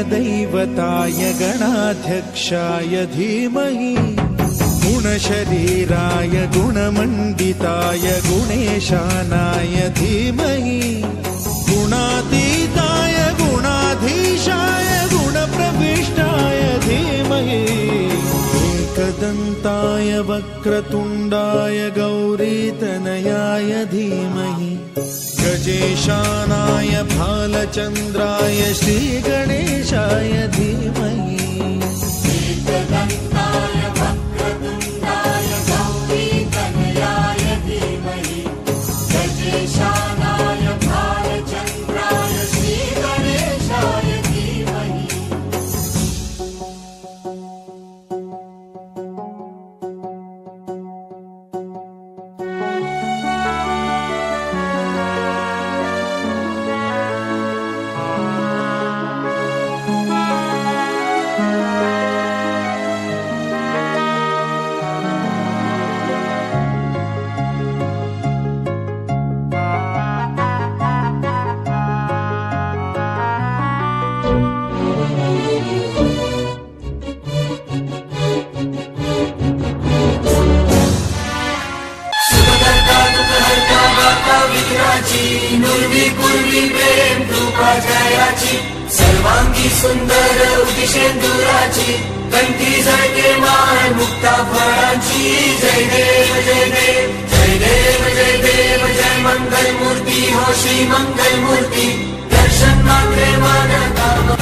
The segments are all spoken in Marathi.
गणदैवताय गणाध्यक्षाय धीमहि गुणशरीराय गुणमण्डिताय गुणेशानाय धीमहि गुणातीताय गुणाधीशाय गुणप्रविष्टाय धीमहि एकदन्ताय वक्रतुण्डाय गौरीतनयाय धीमहि गजेशानाय भालचन्द्राय श्रीगणेशाय धीमहि एकदन्ताय वक्रतुण्डाय गौरीतनयाय धीमहि गजेशानाय भालचन्द्राय श्रीगणेशाय धीमहि। नुर्वी पूर्वी प्रेम कृपा जयाची सर्वांगी सुंदर उदिशेंदुराची कंठी झळके मान मुक्ता फळांची जय देव जय देव जय देव जय देव जय मंगल मूर्ती हो श्री मंगल मूर्ती दर्शन मात्रे मान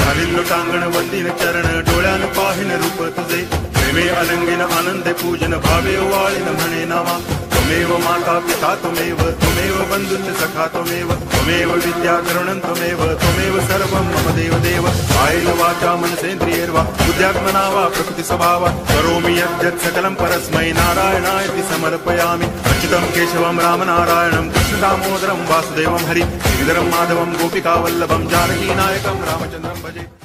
खालील लोटांगण वंदीन चरण डोळ्यान पाहिन रूप तुझे प्रेमे अलंगिन आनंदे पूजन भावे वाळीन म्हणे नामा त्वमेव माता पिता त्वमेव त्वमेव बंधुश्च सखा त्वमेव त्वमेव विद्या करुणं त्वमेव त्वमेव सर्वं मम देव देव कायेन वाचा मनसेन्द्रियैर्वा बुद्ध्यात्मना वा प्रकृति स्वभावात् करोमि यद्यत् सकलं परस्मै नारायणायति समर्पयामि अच्युतं केशवं रामनारायणं कृष्णदामोदरं वासुदेवं हरि श्रीधरं माधवं गोपिकावल्लभं जानकीनायकं रामचन्द्रं भजे।